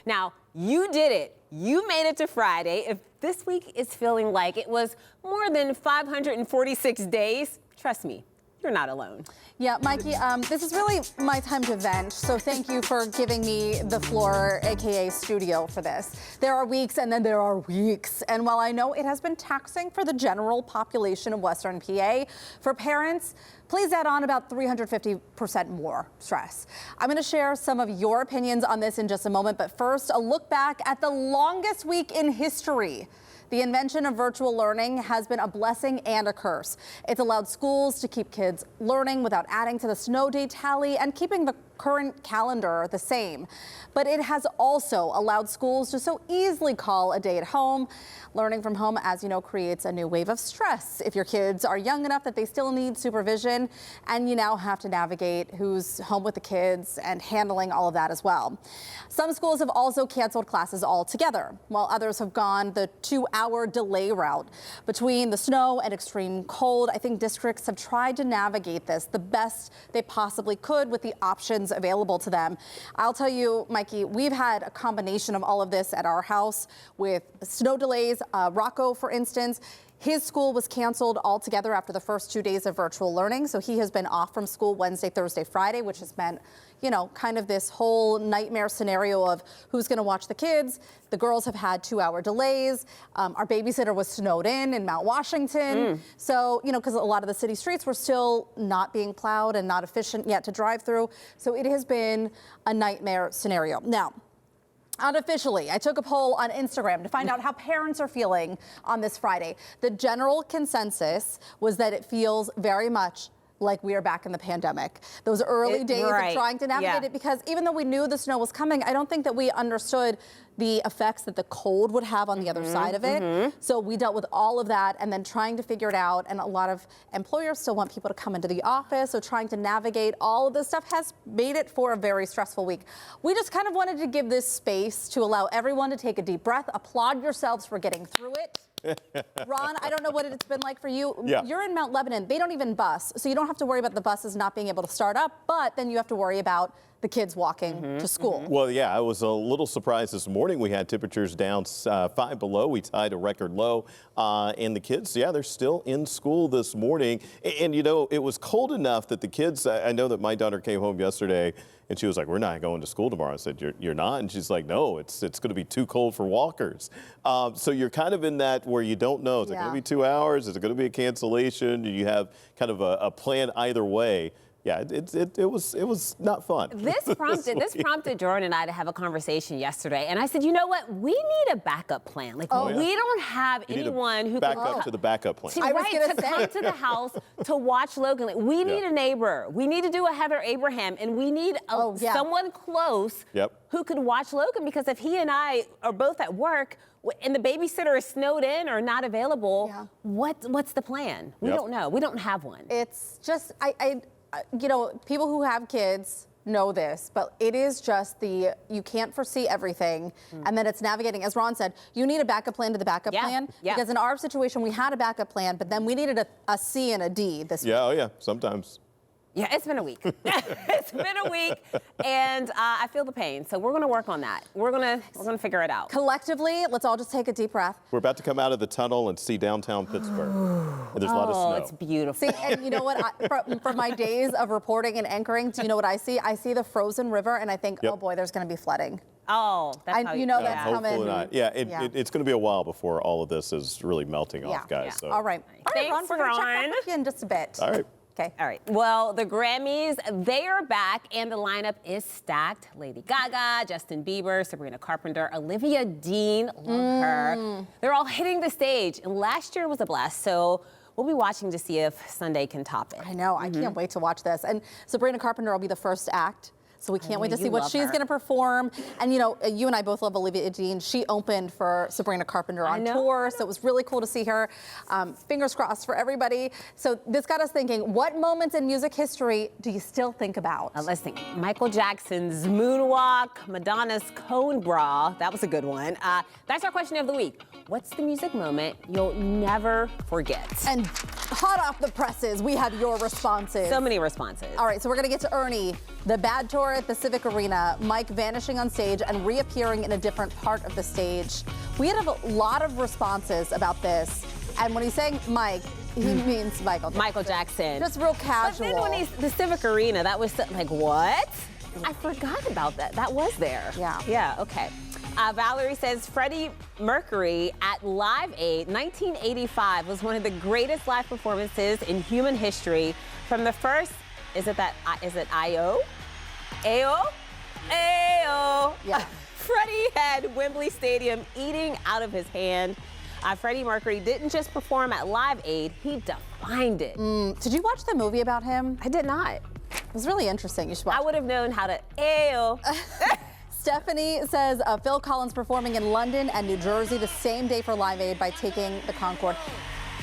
Now, you did it. You made it to Friday. If this week is feeling like it was more than 546 days, trust me, you're not alone. Yeah, Mikey, this is really my time to vent, so thank you for giving me the floor, aka studio, for this. There are weeks and then there are weeks, and while I know it has been taxing for the general population of Western PA, for parents, please add on about 350% more stress. I'm going to share some of your opinions on this in just a moment, but first, a look back at the longest week in history. The invention of virtual learning has been a blessing and a curse. It's allowed schools to keep kids learning without adding to the snow day tally and keeping the current calendar the same. But it has also allowed schools to so easily call a day at home. Learning from home, as you know, creates a new wave of stress if your kids are young enough that they still need supervision, and you now have to navigate who's home with the kids and handling all of that as well. Some schools have also canceled classes altogether, while others have gone the 2-hour delay route. Between the snow and extreme cold, I think districts have tried to navigate this the best they possibly could with the options available to them. I'll tell you, Mikey, we've had a combination of all of this at our house with snow delays. Rocco, for instance, his school was canceled altogether after the first 2 days of virtual learning. So he has been off from school Wednesday, Thursday, Friday, which has meant, you know, kind of this whole nightmare scenario of who's going to watch the kids. The girls have had 2-hour delays. Our babysitter was snowed in Mount Washington. So, you know, because a lot of the city streets were still not being plowed and not efficient yet to drive through. So it has been a nightmare scenario. Now, unofficially, I took a poll on Instagram to find out how parents are feeling on this Friday. The general consensus was that it feels very much like we are back in the pandemic. Those early days of trying to navigate it, because even though we knew the snow was coming, I don't think that we understood the effects that the cold would have on the other side of it. So we dealt with all of that and then trying to figure it out. And a lot of employers still want people to come into the office. So trying to navigate all of this stuff has made it for a very stressful week. We just kind of wanted to give this space to allow everyone to take a deep breath, applaud yourselves for getting through it. Ron, I don't know what it's been like for you. Yeah. You're in Mount Lebanon. They don't even bus. So you don't have to worry about the buses not being able to start up, but then you have to worry about the kids walking to school. Well, yeah, I was a little surprised this morning. We had temperatures down 5 below. We tied a record low. And the kids, yeah, they're still in school this morning. And, you know, it was cold enough that the kids, I know that my daughter came home yesterday and she was like, we're not going to school tomorrow. I said, you're not? And she's like, no, it's going to be too cold for walkers. So you're kind of in that where you don't know. Is it going to be 2 hours? Is it going to be a cancellation? Do you have kind of a plan either way? Yeah, it was not fun. This prompted Jordan and I to have a conversation yesterday, and I said, you know what? We need a backup plan. Like, we don't have anyone who back can up to the backup plan. to come to the house to watch Logan. Like, we need a neighbor. We need to do a Heather Abraham, and we need someone close who could watch Logan, because if he and I are both at work and the babysitter is snowed in or not available, what's the plan? We don't know. We don't have one. It's just you know, people who have kids know this, but it is just you can't foresee everything. And then it's navigating, as Ron said, you need a backup plan to the backup plan. Because in our situation, we had a backup plan, but then we needed a C and a D this week. Oh yeah, sometimes. Yeah, it's been a week. It's been a week, and I feel the pain. So we're going to work on that. We're gonna figure it out. Collectively, let's all just take a deep breath. We're about to come out of the tunnel and see downtown Pittsburgh. And there's a lot of snow. Oh, it's beautiful. See, and you know what? For my days of reporting and anchoring, do you know what I see? I see the frozen river, and I think, oh boy, there's going to be flooding. Oh, that's how you know that's hopefully coming. not. Yeah, it's going to be a while before all of this is really melting off, guys. So. All right. Thanks, Ron, we're going to check back with you in just a bit. All right. Okay. All right. Well, the Grammys, they are back, and the lineup is stacked. Lady Gaga, Justin Bieber, Sabrina Carpenter, Olivia Dean, love her. They're all hitting the stage, and last year was a blast, so we'll be watching to see if Sunday can top it. I know. I can't wait to watch this. And Sabrina Carpenter will be the first act. So we can't wait to see what she's going to perform. And, you know, you and I both love Olivia Dean. She opened for Sabrina Carpenter on tour, so it was really cool to see her. Fingers crossed for everybody. So this got us thinking, what moments in music history do you still think about? Let's think. Michael Jackson's Moonwalk, Madonna's Cone Bra. That was a good one. That's our question of the week. What's the music moment you'll never forget? And hot off the presses, we have your responses. So many responses. All right, so we're going to get to Ernie, the Bad Tour tour at the Civic Arena, Mike vanishing on stage and reappearing in a different part of the stage. We had a lot of responses about this. And when he's saying Mike, he means Michael Jackson. Michael Jackson. Just real casual. But then when the Civic Arena, that was like, what? I forgot about that. That was there. Yeah. Yeah, okay. Valerie says Freddie Mercury at Live Aid 1985 was one of the greatest live performances in human history. From the first, is it I.O.? A.O.? A.O. Yeah. Freddie had Wembley Stadium eating out of his hand. Freddie Mercury didn't just perform at Live Aid, he defined it. Did you watch the movie about him? I did not. It was really interesting. You should watch I would have known how to Ayo. Stephanie says Phil Collins performing in London and New Jersey the same day for Live Aid by taking the Concorde.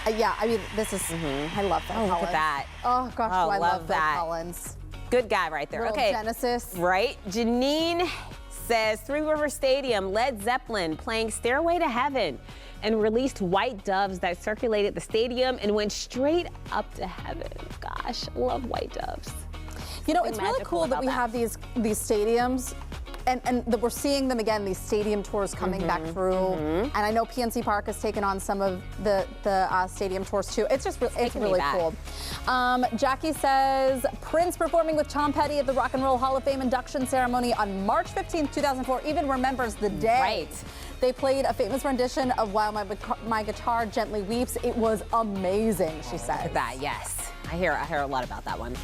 Yeah, I mean, this is, I love Phil Collins. Look at that. Oh, gosh, do I love Phil that. Collins. Good guy right there. Little okay. Genesis. Right. Janine says Three River Stadium, Led Zeppelin playing Stairway to Heaven and released white doves that circulated the stadium and went straight up to heaven. Gosh, I love white doves. You know, it's really cool that we have these stadiums and that we're seeing them again, these stadium tours coming back through. And I know PNC Park has taken on some of the stadium tours too. It's just it's really cool. Jackie says Prince performing with Tom Petty at the Rock and Roll Hall of Fame induction ceremony on March 15th, 2004. Even remembers the day. Right. They played a famous rendition of While My Guitar Gently Weeps. It was amazing, she said. That, yes. I hear a lot about that one.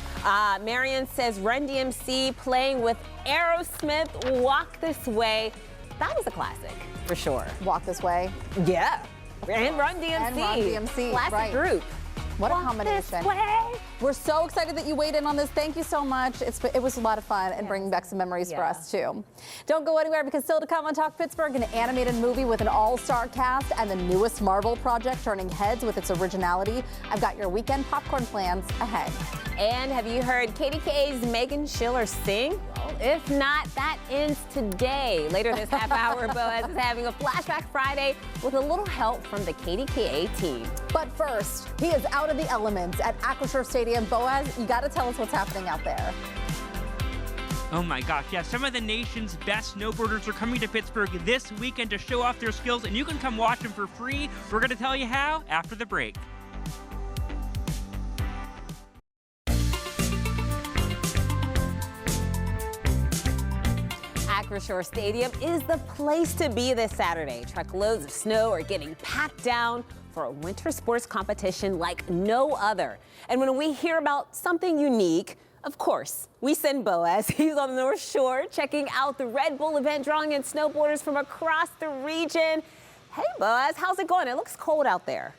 Marion says Run DMC playing with Aerosmith, Walk This Way. That was a classic, for sure. Walk This Way. Yeah. And Run DMC. And Run DMC. Classic group. What a Walk combination. This way. We're so excited that you weighed in on this. Thank you so much. It was a lot of fun and bringing back some memories for us too. Don't go anywhere because still to come on Talk Pittsburgh, an animated movie with an all-star cast and the newest Marvel project turning heads with its originality. I've got your weekend popcorn plans ahead. And have you heard KDKA's Megan Schiller sing? Well, if not, that ends today. Later this half hour, Boaz is having a Flashback Friday with a little help from the KDKA team. But first, he is out of the elements at Acrisure Stadium. Boaz, you got to tell us what's happening out there. Oh my gosh, yeah, some of the nation's best snowboarders are coming to Pittsburgh this weekend to show off their skills, and you can come watch them for free. We're going to tell you how after the break. Acrisure Stadium is the place to be this Saturday. Truckloads of snow are getting packed down for a winter sports competition like no other. And when we hear about something unique, of course, we send Boaz. He's on the North Shore checking out the Red Bull event, drawing in snowboarders from across the region. Hey, Boaz, how's it going? It looks cold out there.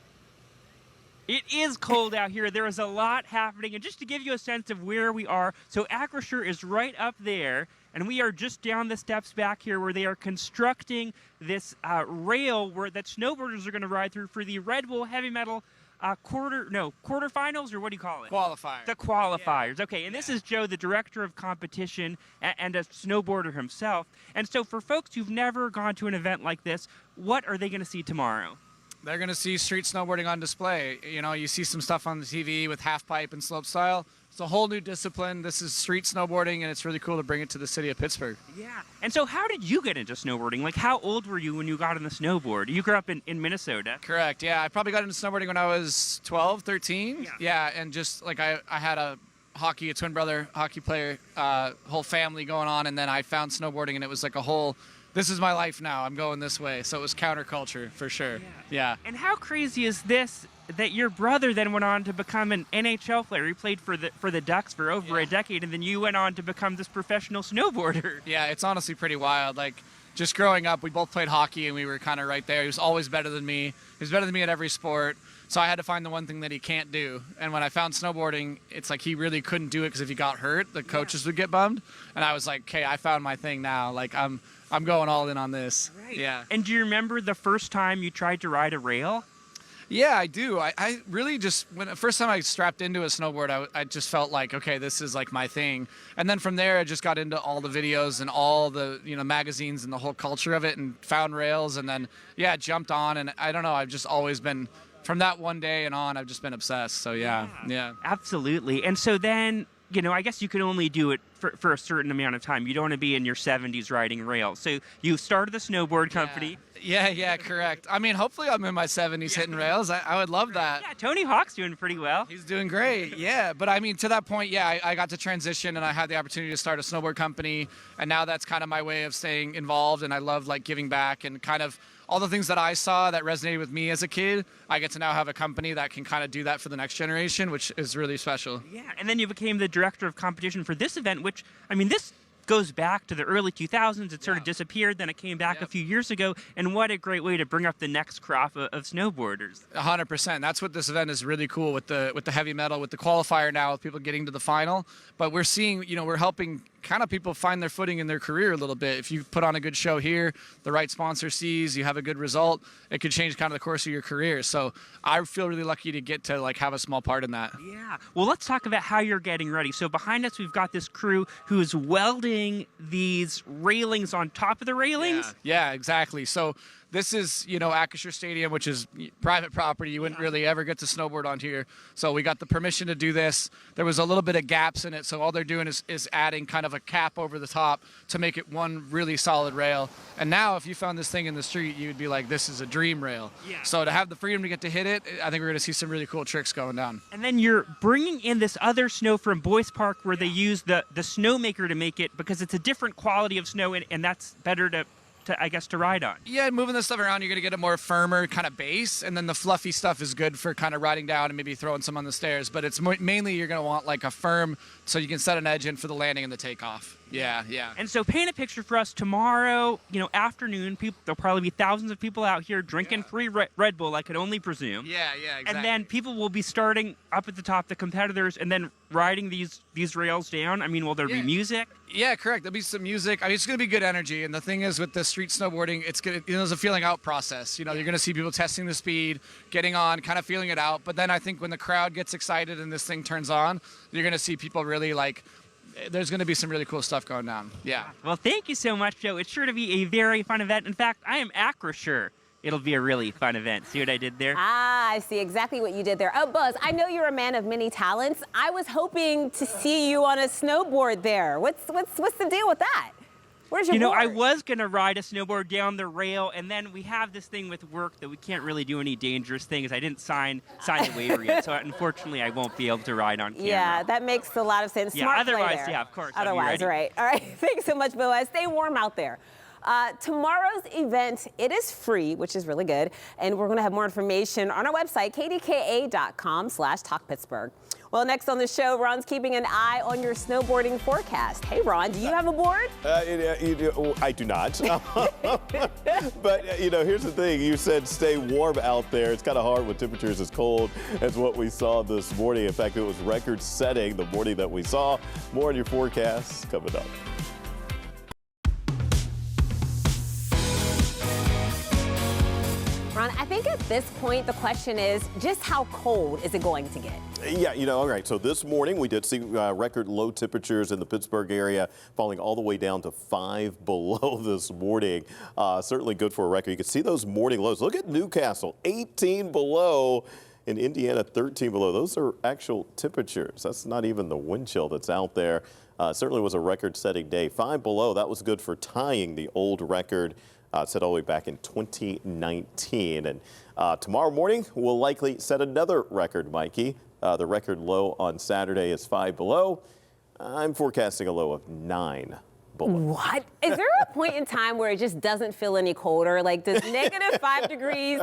It is cold out here. There is a lot happening. And just to give you a sense of where we are, so Acrisure is right up there, and we are just down the steps back here where they are constructing this rail that snowboarders are going to ride through for the Red Bull Heavy Metal quarterfinals, or what do you call it? Qualifiers. The qualifiers. Yeah. Okay, and this is Joe, the director of competition and a snowboarder himself. And so for folks who've never gone to an event like this, what are they going to see tomorrow? They're going to see street snowboarding on display. You know, you see some stuff on the TV with half pipe and slope style. It's a whole new discipline. This is street snowboarding, and it's really cool to bring it to the city of Pittsburgh. Yeah. And so how did you get into snowboarding? Like, how old were you when you got on the snowboard? You grew up in Minnesota. Correct. Yeah, I probably got into snowboarding when I was 12, 13. Yeah, and just like I had a twin brother hockey player, whole family going on, and then I found snowboarding, and it was like a whole, this is my life now. I'm going this way. So it was counterculture for sure. Yeah. And how crazy is this that your brother then went on to become an NHL player? He played for the Ducks for over a decade, and then you went on to become this professional snowboarder. Yeah, it's honestly pretty wild. Like, just growing up, we both played hockey, and we were kind of right there. He was always better than me. He was better than me at every sport. So I had to find the one thing that he can't do. And when I found snowboarding, it's like he really couldn't do it because if he got hurt, the coaches would get bummed. And I was like, okay, I found my thing now. Like, I'm going all in on this. Right. Yeah. And do you remember the first time you tried to ride a rail? Yeah, I do. I really just, when the first time I strapped into a snowboard, I just felt like, okay, this is like my thing. And then from there, I just got into all the videos and all the, magazines and the whole culture of it and found rails and then, jumped on. And I don't know, I've just always been, from that one day and on, I've just been obsessed. So yeah. Absolutely. And so then, I guess you could only do it for a certain amount of time. You don't want to be in your 70s riding rails. So you started the snowboard company. Yeah, correct. I mean, hopefully I'm in my 70s hitting rails. I would love that. Yeah, Tony Hawk's doing pretty well. He's doing great, yeah. But I mean, to that point, yeah, I got to transition and I had the opportunity to start a snowboard company. And now that's kind of my way of staying involved. And I love like giving back and kind of all the things that I saw that resonated with me as a kid. I get to now have a company that can kind of do that for the next generation, which is really special. Yeah, and then you became the director of competition for this event, which, I mean, this goes back to the early 2000s. It sort of disappeared, then it came back a few years ago, and what a great way to bring up the next crop of snowboarders. 100%. That's what this event is really cool with the heavy metal, with the qualifier now, with people getting to the final. But we're seeing, we're helping kind of people find their footing in their career a little bit. If you put on a good show here, the right sponsor sees, you have a good result, it could change kind of the course of your career. So I feel really lucky to get to like have a small part in that. Yeah. Well, let's talk about how you're getting ready. So behind us, we've got this crew who is welding these railings on top of the railings. Yeah, exactly. So this is, Acrisure Stadium, which is private property. You wouldn't really ever get to snowboard on here. So we got the permission to do this. There was a little bit of gaps in it, so all they're doing is adding kind of a cap over the top to make it one really solid rail. And now if you found this thing in the street, you'd be like, this is a dream rail. Yeah. So to have the freedom to get to hit it, I think we're going to see some really cool tricks going down. And then you're bringing in this other snow from Boyce Park where they use the snowmaker to make it because it's a different quality of snow, and that's better to ride on. Yeah, moving this stuff around, you're going to get a more firmer kind of base, and then the fluffy stuff is good for kind of riding down and maybe throwing some on the stairs, but it's mainly you're going to want like a firm so you can set an edge in for the landing and the takeoff. Yeah. And so paint a picture for us tomorrow, afternoon. There'll probably be thousands of people out here drinking free Red Bull, I could only presume. Yeah, exactly. And then people will be starting up at the top, the competitors, and then riding these rails down. I mean, will there be music? Yeah, correct. There'll be some music. I mean, it's going to be good energy. And the thing is with the street snowboarding, it's a feeling out process. You're going to see people testing the speed, getting on, kind of feeling it out. But then I think when the crowd gets excited and this thing turns on, you're going to see people really there's going to be some really cool stuff going down. Yeah. Well, thank you so much, Joe. It's sure to be a very fun event. In fact, I am sure it'll be a really fun event. See what I did there? I see exactly what you did there. Oh, Buzz, I know you're a man of many talents. I was hoping to see you on a snowboard there. What's the deal with that? Where's your board? I was going to ride a snowboard down the rail, and then we have this thing with work that we can't really do any dangerous things. I didn't sign the waiver yet, so unfortunately I won't be able to ride on camera. Yeah, that makes a lot of sense. Yeah, Smart play otherwise, there. yeah, of course. Otherwise, right. All right, thanks so much, Boaz. Stay warm out there. Tomorrow's event, it is free, which is really good. And we're going to have more information on our website, kdka.com/talkpittsburgh. Well, next on the show, Ron's keeping an eye on your snowboarding forecast. Hey, Ron, do you have a board? I do not. But, here's the thing. You said stay warm out there. It's kind of hard when temperatures as cold as what we saw this morning. In fact, it was record-setting the morning that we saw. More on your forecast coming up. Ron, I think at this point, the question is just how cold is it going to get? Yeah, all right. So this morning we did see record low temperatures in the Pittsburgh area, falling all the way down to 5 below this morning. Certainly good for a record. You can see those morning lows. Look at Newcastle, 18 below. In Indiana, 13 below. Those are actual temperatures. That's not even the wind chill that's out there. Certainly was a record-setting day. 5 below, that was good for tying the old record set all the way back in 2019. And tomorrow morning, we'll likely set another record, Mikey. The record low on Saturday is 5 below. I'm forecasting a low of 9 below. What? Is there a point in time where it just doesn't feel any colder? Like, does -5 degrees,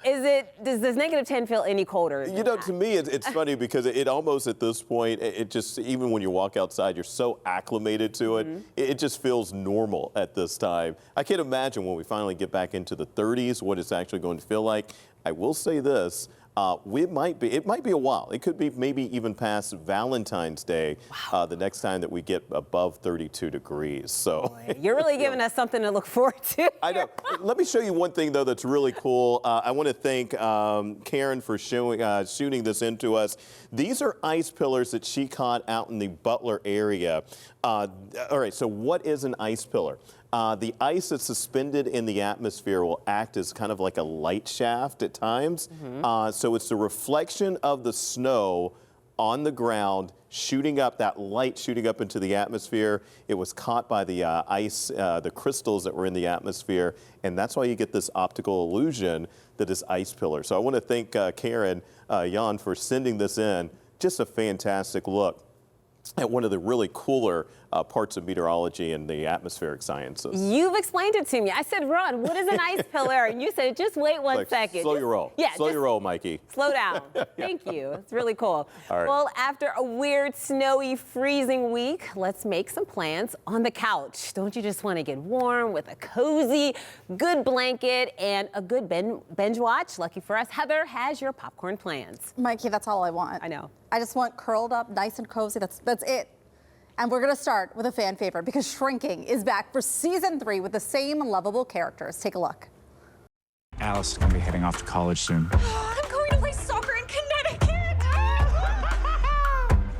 does -10 feel any colder? To me, it's funny because it almost at this point, it just, even when you walk outside, you're so acclimated to it. It just feels normal at this time. I can't imagine when we finally get back into the 30s, what it's actually going to feel like. I will say this. It might be a while. It could be maybe even past Valentine's Day, the next time that we get above 32 degrees. So boy, you're really giving us something to look forward to. I know. Let me show you one thing though that's really cool. I want to thank Karen for shooting this into us. These are ice pillars that she caught out in the Butler area. All right. So what is an ice pillar? The ice that's suspended in the atmosphere will act as kind of like a light shaft at times. So it's the reflection of the snow on the ground, shooting up, that light shooting up into the atmosphere. It was caught by the ice, the crystals that were in the atmosphere, and that's why you get this optical illusion that is ice pillar. So I want to thank Karen Jan for sending this in. Just a fantastic look at one of the really cooler parts of meteorology and the atmospheric sciences. You've explained it to me. I said, Ron, what is an ice pillar? And you said, just wait one second. Slow your roll. Yeah, slow your roll, Mikey. Slow down. Thank you. It's really cool. All right. Well, after a weird, snowy, freezing week, let's make some plans on the couch. Don't you just want to get warm with a cozy, good blanket and a good binge watch? Lucky for us, Heather has your popcorn plans. Mikey, that's all I want. I know. I just want curled up, nice and cozy. That's it. And we're going to start with a fan favorite because Shrinking is back for season 3 with the same lovable characters. Take a look. Alice is going to be heading off to college soon. I'm going to play soccer in Connecticut.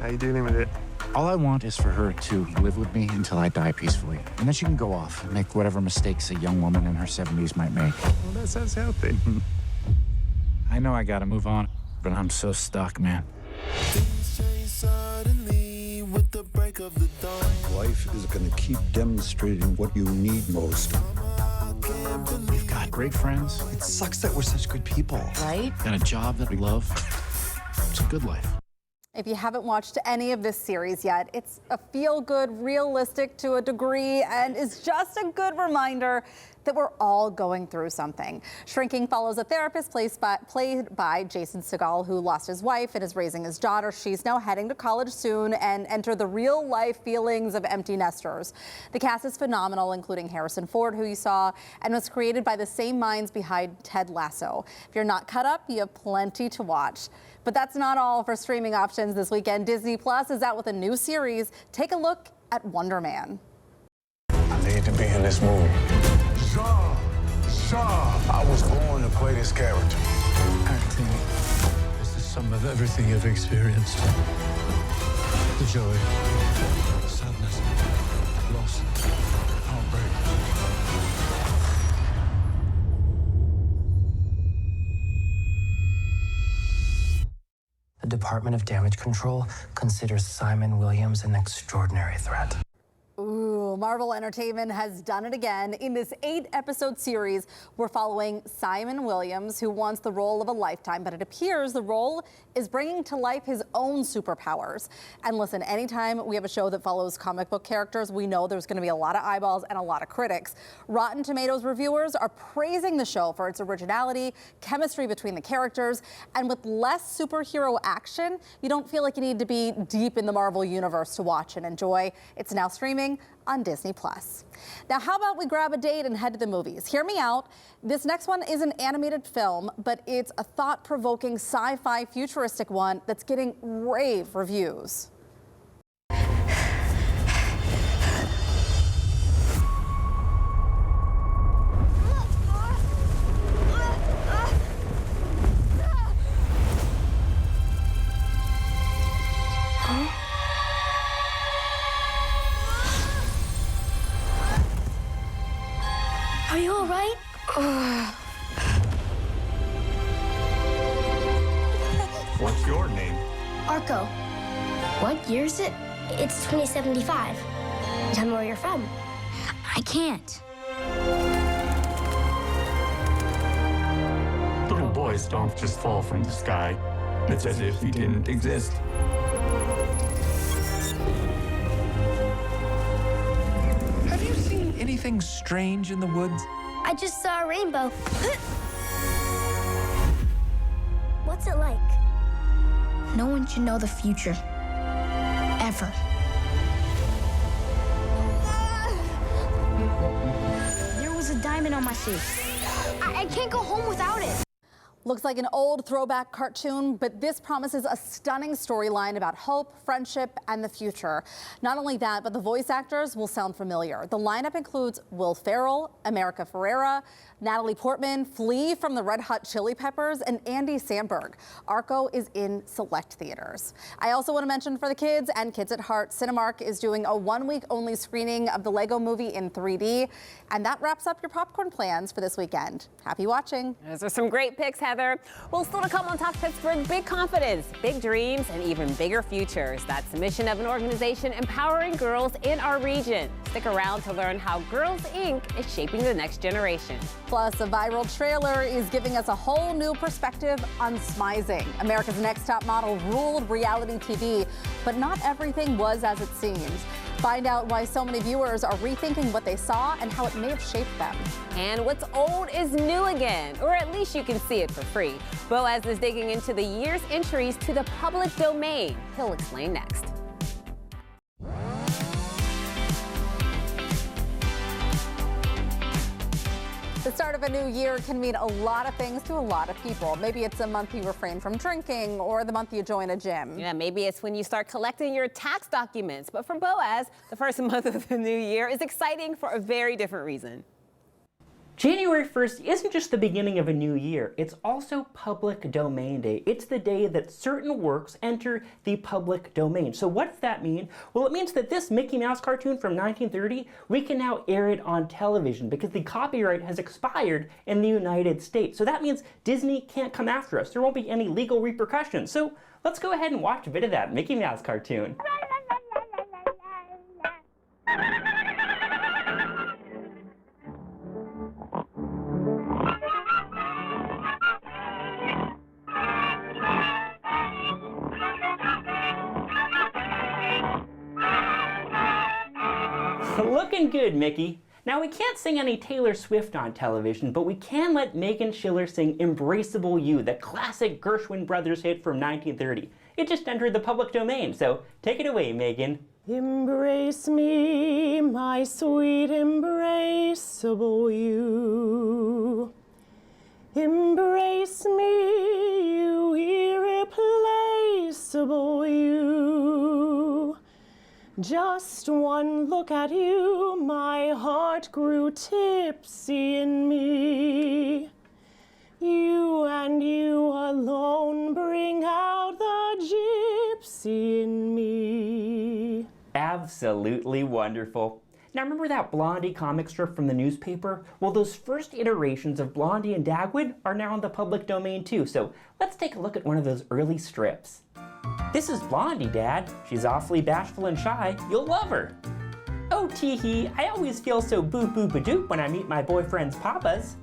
How you dealing with it? All I want is for her to live with me until I die peacefully. And then she can go off and make whatever mistakes a young woman in her 70s might make. Well, that sounds healthy. I know I got to move on, but I'm so stuck, man. Things change suddenly with the break of the dawn. Life is going to keep demonstrating what you need most. We've got great friends. It sucks that we're such good people. Right? Got a job that we love. It's a good life. If you haven't watched any of this series yet, it's a feel-good, realistic to a degree, and is just a good reminder that we're all going through something. Shrinking follows a therapist played by Jason Segel, who lost his wife and is raising his daughter. She's now heading to college soon and enter the real-life feelings of empty nesters. The cast is phenomenal, including Harrison Ford, who you saw, and was created by the same minds behind Ted Lasso. If you're not caught up, you have plenty to watch. But that's not all for streaming options this weekend. Disney Plus is out with a new series. Take a look at Wonder Man. I need to be in this movie. I was born to play this character. Acting is the sum of everything you've experienced. The joy, sadness, loss, heartbreak. The Department of Damage Control considers Simon Williams an extraordinary threat. Ooh, Marvel Entertainment has done it again. In this 8-episode series, we're following Simon Williams, who wants the role of a lifetime, but it appears the role is bringing to life his own superpowers. And listen, anytime we have a show that follows comic book characters, we know there's going to be a lot of eyeballs and a lot of critics. Rotten Tomatoes reviewers are praising the show for its originality, chemistry between the characters, and with less superhero action, you don't feel like you need to be deep in the Marvel universe to watch and enjoy. It's now streaming on Disney Plus. Now, how about we grab a date and head to the movies? Hear me out. This next one is an animated film, but it's a thought-provoking sci-fi futuristic one that's getting rave reviews. Are you all right? What's your name? Arco. What year is it? It's 2075. Tell me where you're from. I can't. Little boys don't just fall from the sky. It's as if he didn't exist. Have you seen anything strange in the woods? I just saw a rainbow. What's it like? No one should know the future. Ever. There was a diamond on my suit. I can't go home without it. Looks like an old throwback cartoon, but this promises a stunning storyline about hope, friendship, and the future. Not only that, but the voice actors will sound familiar. The lineup includes Will Ferrell, America Ferrera, Natalie Portman, Flea from the Red Hot Chili Peppers, and Andy Samberg. Arco is in select theaters. I also want to mention for the kids and Kids at Heart, Cinemark is doing a 1-week-only screening of the Lego Movie in 3D. And that wraps up your popcorn plans for this weekend. Happy watching. Those are some great picks, Heather. together. Well, still to come on Talk Pittsburgh, big confidence, big dreams, and even bigger futures. That's the mission of an organization empowering girls in our region. Stick around to learn how Girls Inc. is shaping the next generation. Plus, a viral trailer is giving us a whole new perspective on smizing. America's Next Top Model ruled reality TV, but not everything was as it seems. Find out why so many viewers are rethinking what they saw and how it may have shaped them. And what's old is new again, or at least you can see it for free. Boaz is digging into the year's entries to the public domain. He'll explain next. The start of a new year can mean a lot of things to a lot of people. Maybe it's a month you refrain from drinking or the month you join a gym. Yeah, maybe it's when you start collecting your tax documents. But for Boaz, the first month of the new year is exciting for a very different reason. January 1st isn't just the beginning of a new year, it's also Public Domain Day. It's the day that certain works enter the public domain. So what does that mean? Well, it means that this Mickey Mouse cartoon from 1930, we can now air it on television because the copyright has expired in the United States. So that means Disney can't come after us. There won't be any legal repercussions. So let's go ahead and watch a bit of that Mickey Mouse cartoon. Looking good, Mickey. Now, we can't sing any Taylor Swift on television, but we can let Megan Schiller sing Embraceable You, the classic Gershwin Brothers hit from 1930. It just entered the public domain, so take it away, Megan. Embrace me, my sweet embraceable you. Embrace me, you irreplaceable you. Just one look at you, my heart grew tipsy in me. You and you alone bring out the gypsy in me. Absolutely wonderful. Now remember that Blondie comic strip from the newspaper? Well, those first iterations of Blondie and Dagwood are now in the public domain too, so let's take a look at one of those early strips. This is Blondie, Dad. She's awfully bashful and shy. You'll love her. Oh, tee-hee, I always feel so boop-boop-a-doop when I meet my boyfriend's papas.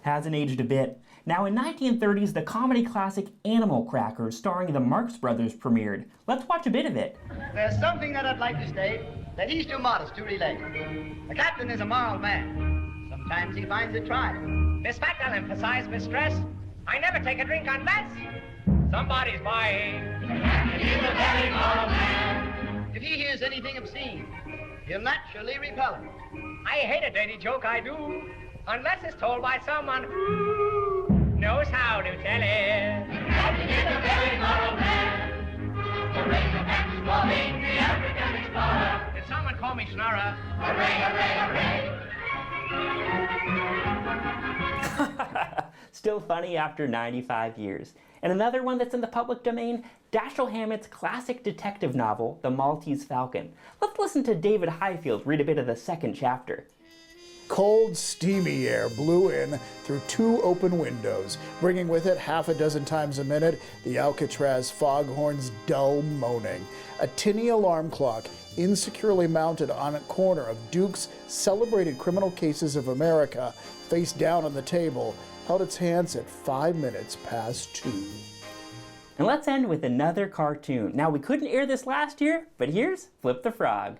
Hasn't aged a bit. Now, in 1930s, the comedy classic Animal Crackers, starring the Marx Brothers, premiered. Let's watch a bit of it. There's something that I'd like to state, that he's too modest to relate. The captain is a moral man. Sometimes he finds it trying. This fact I'll emphasize with stress. I never take a drink unless somebody's buying. He's a very moral man. If he hears anything obscene, he'll naturally repel it. I hate a dirty joke, I do, unless it's told by someone who knows how to tell it. Captain is a very moral man. The razorback swallowing the African explorer. Did someone call me Schnorrer? Hooray, hooray, hooray. Still funny after 95 years. And another one that's in the public domain, Dashiell Hammett's classic detective novel, The Maltese Falcon. Let's listen to David Highfield read a bit of the second chapter. Cold, steamy air blew in through two open windows, bringing with it half a dozen times a minute the Alcatraz foghorn's dull moaning. A tinny alarm clock, insecurely mounted on a corner of Duke's Celebrated Criminal Cases of America, face down on the table, held its hands at 5 minutes past 2. And let's end with another cartoon. Now, we couldn't air this last year, but here's Flip the Frog.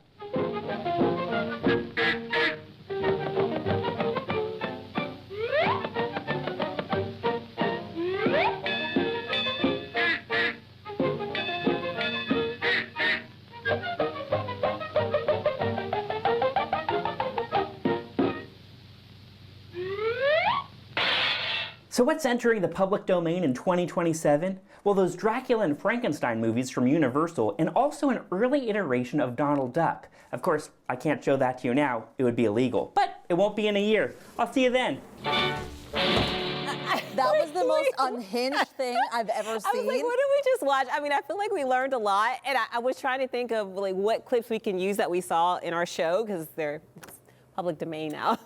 So what's entering the public domain in 2027? Well, those Dracula and Frankenstein movies from Universal, and also an early iteration of Donald Duck. Of course, I can't show that to you now. It would be illegal. But it won't be in a year. I'll see you then. That was the most unhinged thing I've ever seen. I was like, what did we just watch? I mean, I feel like we learned a lot, and I was trying to think of like what clips we can use that we saw in our show, because they're public domain now.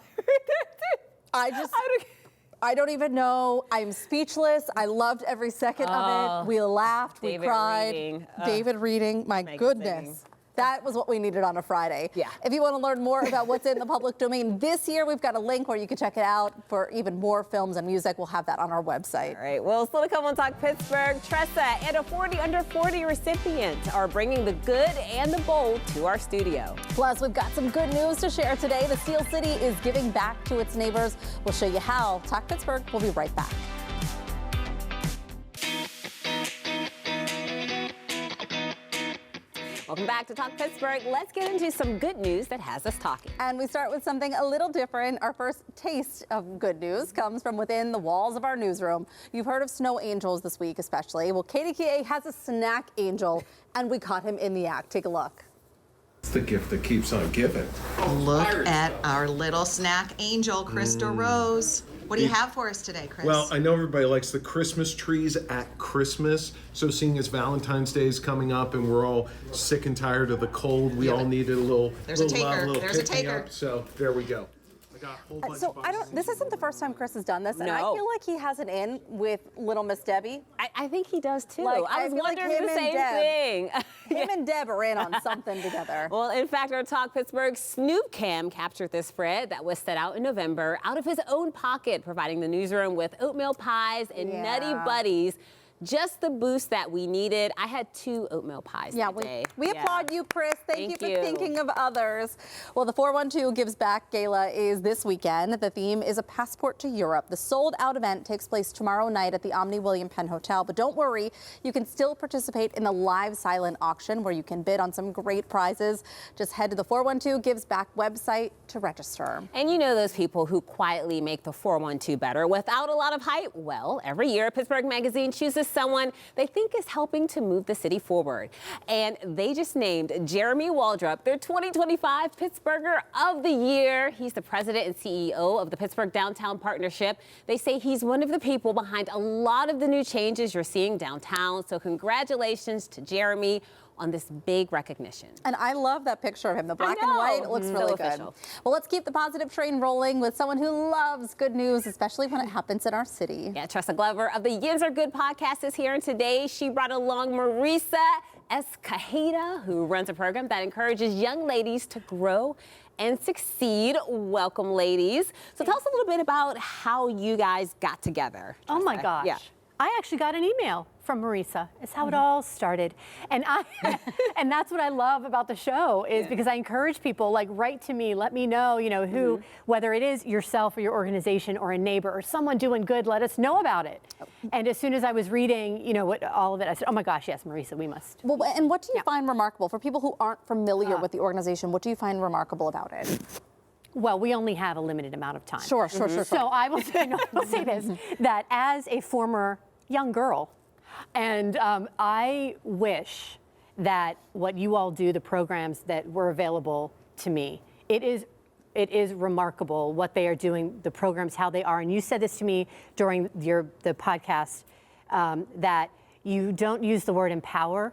I don't even know. I'm speechless. I loved every second of it. We laughed, we cried. David reading, my goodness. That was what we needed on a Friday. Yeah. If you want to learn more about what's in the public domain this year, we've got a link where you can check it out for even more films and music. We'll have that on our website. All right, well, still to come on Talk Pittsburgh, Tressa and a 40 under 40 recipient are bringing the good and the bold to our studio. Plus, we've got some good news to share today. The Steel City is giving back to its neighbors. We'll show you how. Talk Pittsburgh. We'll be right back. Welcome back to Talk Pittsburgh. Let's get into some good news that has us talking. And we start with something a little different. Our first taste of good news comes from within the walls of our newsroom. You've heard of snow angels this week, especially. Well, KDKA has a snack angel, and we caught him in the act. Take a look. It's the gift that keeps on giving. Look at our little snack angel, Krista Rose. What do you have for us today, Chris? Well, I know everybody likes the Christmas trees at Christmas. So seeing as Valentine's Day is coming up and we're all sick and tired of the cold, we all needed a little There's a taker. love, a little There's a pick me taker. up. So there we go. I got a whole bunch of boxes. This isn't the first time Chris has done this, and I No. feel like he has it in with Little Miss Debbie. I think he does too. Like, I was feel like wondering him the and same Deb- thing. Him and Deb are in on something together. Well, in fact, our Talk Pittsburgh Snoop Cam captured this spread that was set out in November out of his own pocket, providing the newsroom with oatmeal pies and Nutty Buddies. Just the boost that we needed. I had 2 oatmeal pies today. We applaud you, Chris. Thank you for thinking of others. Well, the 412 Gives Back Gala is this weekend. The theme is a passport to Europe. The sold-out event takes place tomorrow night at the Omni William Penn Hotel. But don't worry, you can still participate in the live silent auction where you can bid on some great prizes. Just head to the 412 Gives Back website to register. And you know those people who quietly make the 412 better without a lot of hype? Well, every year, Pittsburgh Magazine chooses someone they think is helping to move the city forward. And they just named Jeremy Waldrop their 2025 Pittsburgher of the Year. He's the president and CEO of the Pittsburgh Downtown Partnership. They say he's one of the people behind a lot of the new changes you're seeing downtown. So congratulations to Jeremy on this big recognition. And I love that picture of him, the black and white. It looks really good. official. Well, let's keep the positive train rolling with someone who loves good news, especially when it happens in our city. Yeah, Tressa Glover of the Yins Are Good podcast is here, and today she brought along Marisa Escajeda, who runs a program that encourages young ladies to grow and succeed. Welcome, ladies. So tell us a little bit about how you guys got together. Oh my gosh. Yeah. I actually got an email from Marisa. It's how it all started. And and that's what I love about the show is because I encourage people, like, write to me, let me know, who, whether it is yourself or your organization or a neighbor or someone doing good, let us know about it. And as soon as I was reading, what all of it, I said, oh my gosh, yes, Marisa, we must. Well, and what do you find remarkable for people who aren't familiar with the organization? What do you find remarkable about it? Well, we only have a limited amount of time. Sure. So I will say this, that as a former young girl, and I wish that what you all do, the programs that were available to me, it is remarkable what they are doing, the programs, how they are. And you said this to me during the podcast, that you don't use the word empower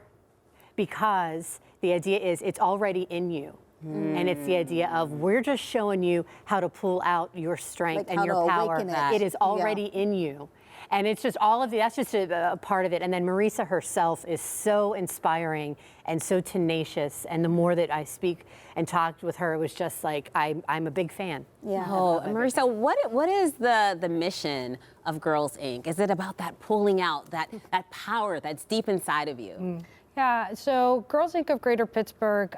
because the idea is it's already in you. And it's the idea of we're just showing you how to pull out your strength and your power. It is already in you. And it's just all of that's just a part of it. And then Marisa herself is so inspiring and so tenacious. And the more that I speak and talked with her, it was just like, I'm a big fan. Yeah. Oh, Marisa, what is the mission of Girls Inc.? Is it about that pulling out, that power that's deep inside of you? Yeah, so Girls Inc. of Greater Pittsburgh,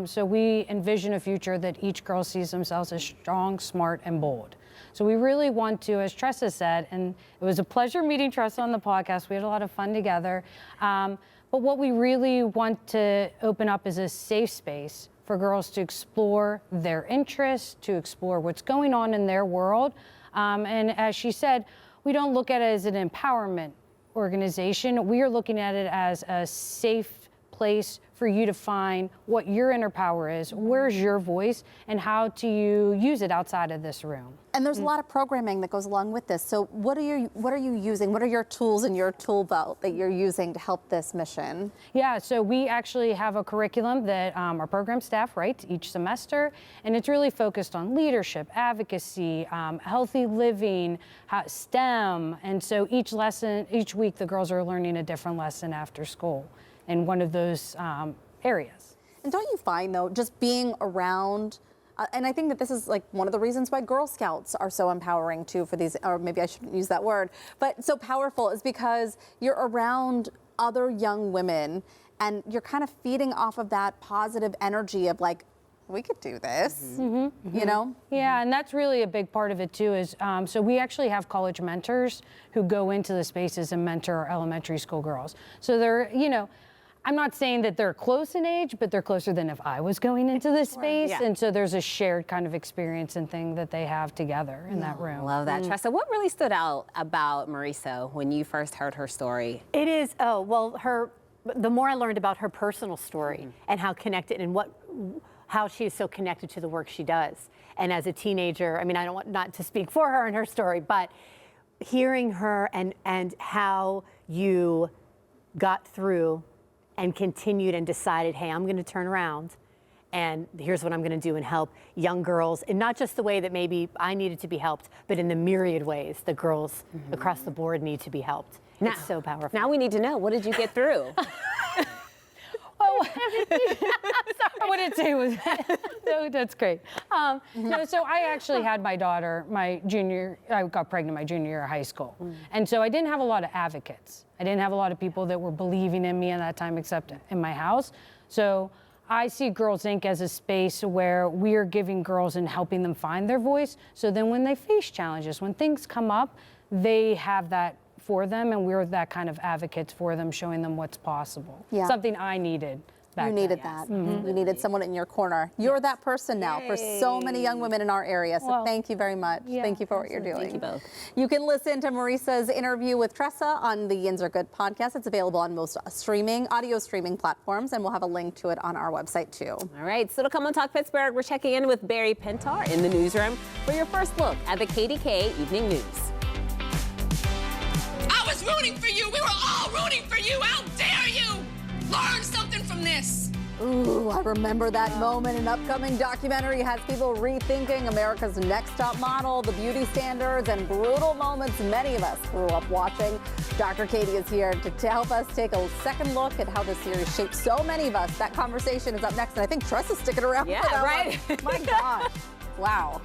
so we envision a future that each girl sees themselves as strong, smart, and bold. So we really want to, as Tressa said, and it was a pleasure meeting Tressa on the podcast. We had a lot of fun together. But what we really want to open up is a safe space for girls to explore their interests, to explore what's going on in their world. And as she said, we don't look at it as an empowerment organization. We are looking at it as a safe place for you to find what your inner power is, where's your voice, and how do you use it outside of this room. And there's a lot of programming that goes along with this. So what are you using? What are your tools in your tool belt that you're using to help this mission? Yeah, so we actually have a curriculum that our program staff writes each semester, and it's really focused on leadership, advocacy, healthy living, STEM. And so each week the girls are learning a different lesson after school in one of those areas. And don't you find, though, just being around, and I think that this is like one of the reasons why Girl Scouts are so empowering too for these, or maybe I shouldn't use that word, but so powerful is because you're around other young women and you're kind of feeding off of that positive energy of like, we could do this, you know? Yeah, and that's really a big part of it too is, so we actually have college mentors who go into the spaces and mentor our elementary school girls. So they're, you know, I'm not saying that they're close in age, but they're closer than if I was going into this space. Yeah. And so there's a shared kind of experience and thing that they have together in that room. Love that. Tressa, what really stood out about Marisa when you first heard her story? It is, the more I learned about her personal story and how connected and how she is so connected to the work she does. And as a teenager, I mean, I don't want not to speak for her and her story, but hearing her and how you got through and continued and decided, hey, I'm going to turn around and here's what I'm going to do and help young girls, and not just the way that maybe I needed to be helped, but in the myriad ways the girls across the board need to be helped. Now, it's so powerful. Now we need to know, what did you get through? I wouldn't say it was, no, that's great. No, so I actually had my daughter, I got pregnant my junior year of high school. And so I didn't have a lot of advocates. I didn't have a lot of people that were believing in me at that time except in my house. So I see Girls Inc. as a space where we are giving girls and helping them find their voice. So then when they face challenges, when things come up, they have that for them, and we're that kind of advocates for them, showing them what's possible. Yeah. Something I needed. You needed that. You needed someone in your corner. You're that person now for so many young women in our area. So thank you very much. Thank you for what you're doing. Thank you both. You can listen to Marisa's interview with Tressa on the Yins Are Good podcast. It's available on most audio streaming platforms, and we'll have a link to it on our website too. All right, so to come on Talk Pittsburgh, we're checking in with Barry Pintar in the newsroom for your first look at the KDK Evening News. I was rooting for you. We were all rooting for you. How dare you? Learn something from this. Ooh, I remember that moment. An upcoming documentary has people rethinking America's Next Top Model, the beauty standards, and brutal moments many of us grew up watching. Dr. Katie is here to help us take a second look at how this series shaped so many of us. That conversation is up next, and I think Tressa's sticking around for that right. one. My gosh. Wow.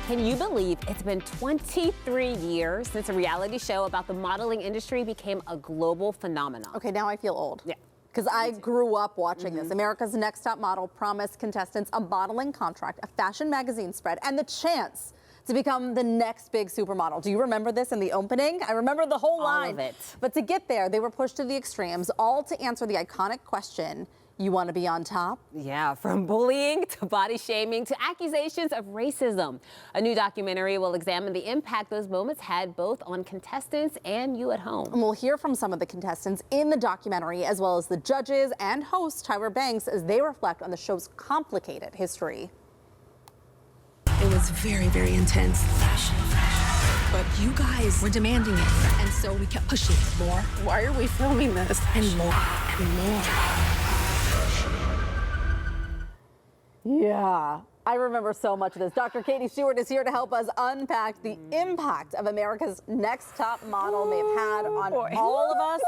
Can you believe it's been 23 years since a reality show about the modeling industry became a global phenomenon? Okay, now I feel old. Yeah. Because I grew up watching this. America's Next Top Model promised contestants a modeling contract, a fashion magazine spread, and the chance to become the next big supermodel. Do you remember this in the opening? I remember the whole line. All of it. But to get there, they were pushed to the extremes, all to answer the iconic question, you want to be on top? Yeah, from bullying to body shaming to accusations of racism. A new documentary will examine the impact those moments had both on contestants and you at home. And we'll hear from some of the contestants in the documentary, as well as the judges and host Tyra Banks, as they reflect on the show's complicated history. It was very, very intense. But you guys were demanding it, and so we kept pushing more. Why are we filming this? And more and more. Yeah, I remember so much of this. Dr. Katie Stewart is here to help us unpack the impact of America's Next Top Model may have had on all of us.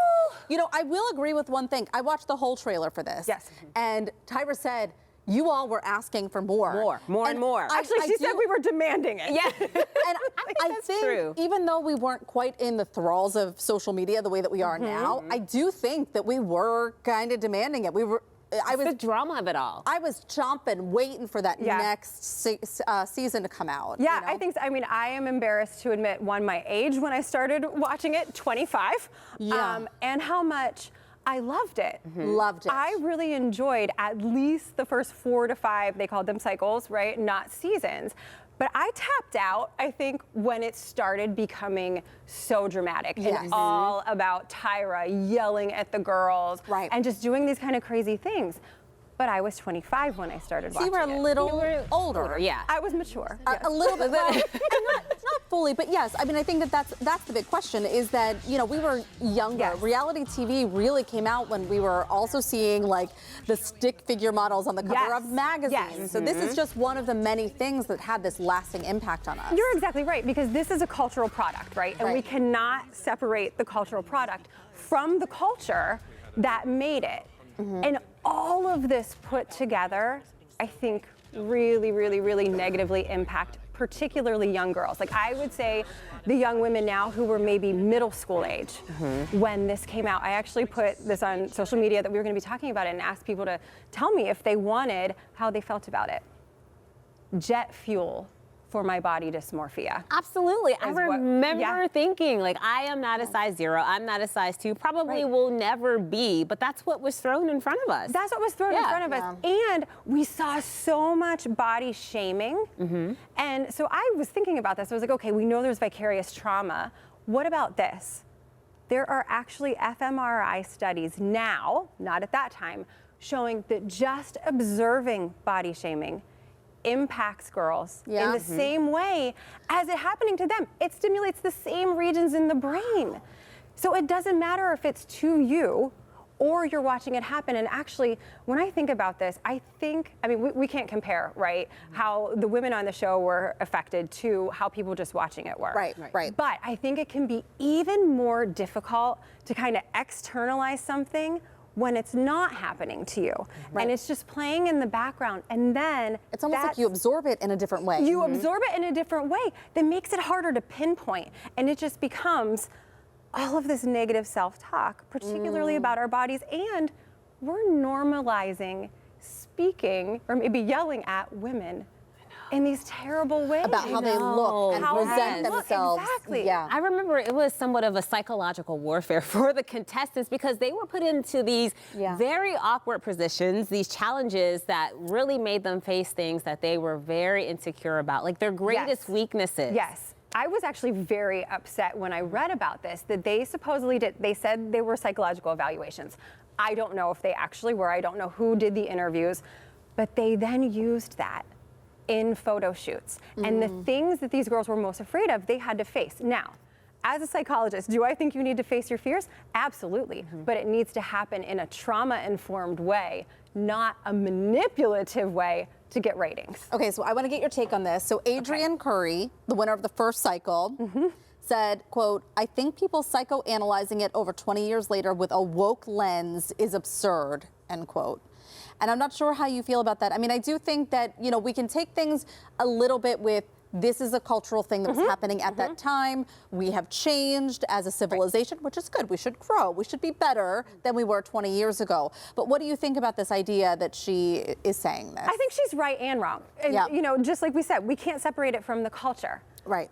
You know, I will agree with one thing. I watched the whole trailer for this. Yes. And Tyra said, you all were asking for more. More and more. Actually, she said we were demanding it. Yeah. And I think true. even though we weren't quite in the thralls of social media the way that we are now, I do think that we were kind of demanding it. I was the drama of it all. I was chomping, waiting for that next season to come out. Yeah, you know? I think so. I mean, I am embarrassed to admit, my age when I started watching it, 25. Yeah. And how much I loved it. Loved it. I really enjoyed at least the first 4 to 5, they called them cycles, right? Not seasons. But I tapped out, I think, when it started becoming so dramatic and all about Tyra yelling at the girls and just doing these kind of crazy things. But I was 25 when I started watching you were a little older. Yeah. I was mature. A little bit. Well, not fully, but yes. I mean, I think that's the big question is that, you know, we were younger. Yes. Reality TV really came out when we were also seeing like the stick figure models on the cover of magazines. Yes. So this is just one of the many things that had this lasting impact on us. You're exactly right, because this is a cultural product, right? And we cannot separate the cultural product from the culture that made it. And all of this put together, I think, really, really, really negatively impact particularly young girls. Like I would say the young women now who were maybe middle school age when this came out. I actually put this on social media that we were going to be talking about it and asked people to tell me if they wanted how they felt about it. Jet fuel for my body dysmorphia. Absolutely. I remember thinking, like, I am not a size 0, I'm not a size 2, probably will never be, but that's what was thrown in front of us. That's what was thrown in front of us. And we saw so much body shaming. And so I was thinking about this. I was like, okay, we know there's vicarious trauma. What about this? There are actually fMRI studies now, not at that time, showing that just observing body shaming impacts girls in the same way as it happening to them. It stimulates the same regions in the brain. So it doesn't matter if it's to you or you're watching it happen. And actually, when I think about this, I mean, we can't compare, right, how the women on the show were affected to how people just watching it were. Right. But I think it can be even more difficult to kind of externalize something when it's not happening to you. And it's just playing in the background. And then it's almost like you absorb it in a different way. You absorb it in a different way that makes it harder to pinpoint. And it just becomes all of this negative self-talk, particularly about our bodies. And we're normalizing speaking or maybe yelling at women in these terrible ways. About how they look and present themselves. Exactly. Yeah. I remember it was somewhat of a psychological warfare for the contestants because they were put into these very awkward positions, these challenges that really made them face things that they were very insecure about, like their greatest weaknesses. Yes. I was actually very upset when I read about this, that they supposedly did, they said they were psychological evaluations. I don't know if they actually were. I don't know who did the interviews, but they then used that in photo shoots. And the things that these girls were most afraid of, they had to face. Now, as a psychologist, do I think you need to face your fears? Absolutely. But it needs to happen in a trauma-informed way, not a manipulative way to get ratings. Okay, so I want to get your take on this. So Adrienne Curry, the winner of the first cycle, said, quote, I think people psychoanalyzing it over 20 years later with a woke lens is absurd, end quote. And I'm not sure how you feel about that. I mean, I do think that, you know, we can take things a little bit with this is a cultural thing that was happening at that time. We have changed as a civilization, which is good. We should grow. We should be better than we were 20 years ago. But what do you think about this idea that she is saying this? I think she's right and wrong. And, you know, just like we said, we can't separate it from the culture. Right.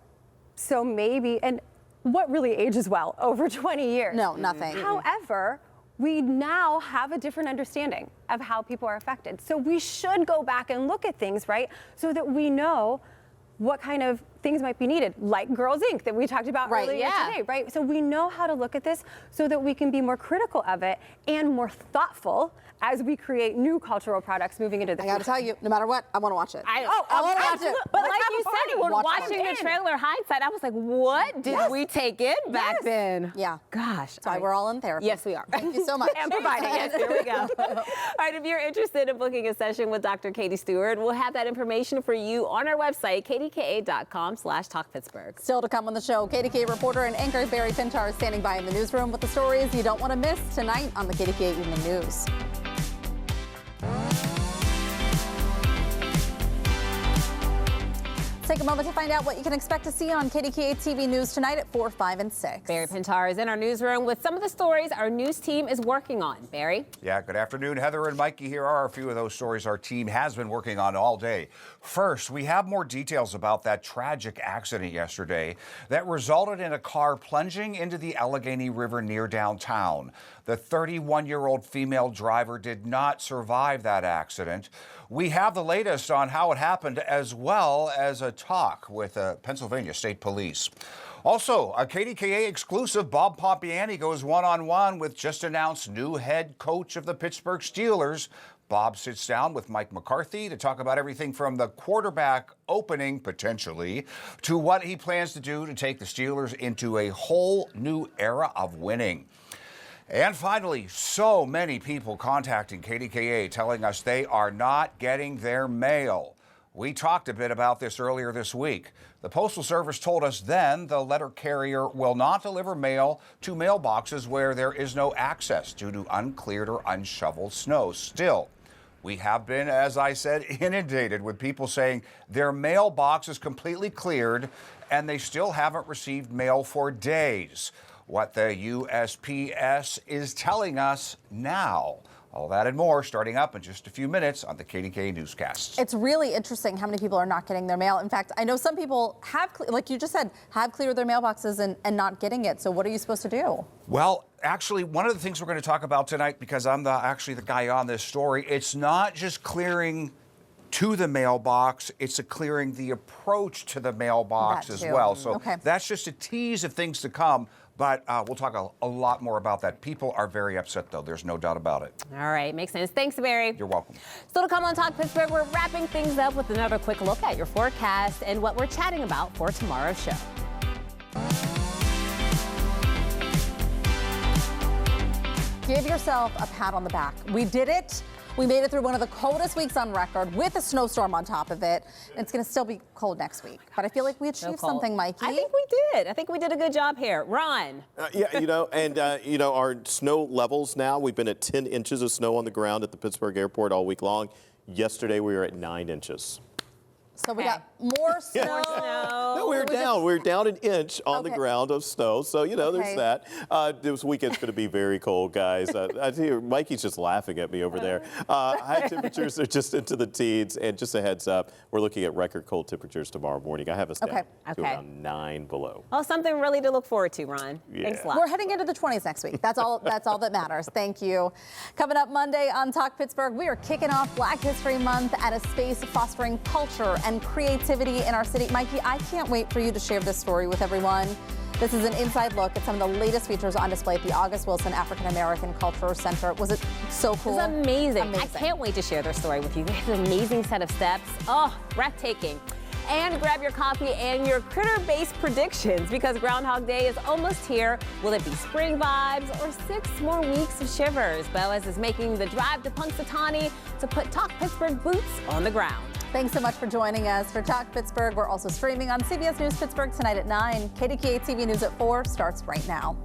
So maybe, and what really ages well over 20 years? No, nothing. However, we now have a different understanding of how people are affected. So we should go back and look at things, right? So that we know what kind of things might be needed, like Girls Inc. that we talked about earlier today, right? So we know how to look at this so that we can be more critical of it and more thoughtful as we create new cultural products moving into the future. I gotta tell you, no matter what, I wanna watch it. I wanna watch it. But like you said, when watching the trailer hindsight, I was like, what did we take in back then? Yeah. Gosh. That's why we're all in therapy. Yes, we are. Thank you so much. And providing it. Here we go. All right, if you're interested in booking a session with Dr. Katie Stewart, we'll have that information for you on our website, kdka.com/talkpittsburgh. Still to come on the show, KDKA reporter and anchor Barry Pintar is standing by in the newsroom with the stories you don't want to miss tonight on the KDKA Evening News. Take a moment to find out what you can expect to see on KDKA TV News tonight at 4, 5, and 6. Barry Pintar is in our newsroom with some of the stories our news team is working on. Barry? Yeah, good afternoon. Heather and Mikey, here are a few of those stories our team has been working on all day. First, we have more details about that tragic accident yesterday that resulted in a car plunging into the Allegheny River near downtown. The 31-year-old female driver did not survive that accident. We have the latest on how it happened, as well as a talk with Pennsylvania State Police. Also, a KDKA exclusive, Bob Pompiani goes one-on-one with just announced new head coach of the Pittsburgh Steelers. Bob sits down with Mike McCarthy to talk about everything from the quarterback opening, potentially, to what he plans to do to take the Steelers into a whole new era of winning. And finally, so many people contacting KDKA telling us they are not getting their mail. We talked a bit about this earlier this week. The Postal Service told us then the letter carrier will not deliver mail to mailboxes where there is no access due to uncleared or unshoveled snow. Still, we have been, as I said, inundated with people saying their mailbox is completely cleared and they still haven't received mail for days. What the USPS is telling us now. All that and more starting up in just a few minutes on the KDKA newscast. It's really interesting how many people are not getting their mail. In fact, I know some people have, like you just said, have cleared their mailboxes and not getting it. So what are you supposed to do? Well, actually, one of the things we're going to talk about tonight, because I'm actually the guy on this story, it's not just clearing to the mailbox, it's a clearing the approach to the mailbox as well. So that's just a tease of things to come. But we'll talk a lot more about that. People are very upset, though. There's no doubt about it. All right. Makes sense. Thanks, Barry. You're welcome. Still to come on Talk Pittsburgh, we're wrapping things up with another quick look at your forecast and what we're chatting about for tomorrow's show. Give yourself a pat on the back. We did it. We made it through one of the coldest weeks on record with a snowstorm on top of it. It's going to still be cold next week. But I feel like we achieved something, Mikey. I think we did. I think we did a good job here. Ron. Yeah, our snow levels now, we've been at 10 inches of snow on the ground at the Pittsburgh airport all week long. Yesterday, we were at 9 inches. So we got more snow. No, we're down. We're down an inch on the ground of snow. So, there's that. This weekend's going to be very cold, guys. I hear Mikey's just laughing at me over there. High temperatures are just into the teens. And just a heads up, we're looking at record cold temperatures tomorrow morning. I have us down to around 9 below. Oh, something really to look forward to, Ron. Yeah. Thanks a lot. We're heading into the 20s next week. That's all that matters. Thank you. Coming up Monday on Talk Pittsburgh, we are kicking off Black History Month at a space fostering culture and creativity in our city. Mikey, I can't wait for you to share this story with everyone. This is an inside look at some of the latest features on display at the August Wilson African American Cultural Center. Was it so cool? It's amazing. I can't wait to share their story with you. They have an amazing set of steps. Oh, breathtaking. And grab your coffee and your critter-based predictions because Groundhog Day is almost here. Will it be spring vibes or 6 more weeks of shivers? Boaz is making the drive to Punxsutawney to put Talk Pittsburgh boots on the ground. Thanks so much for joining us for Talk Pittsburgh. We're also streaming on CBS News Pittsburgh tonight at 9. KDKA TV News at 4 starts right now.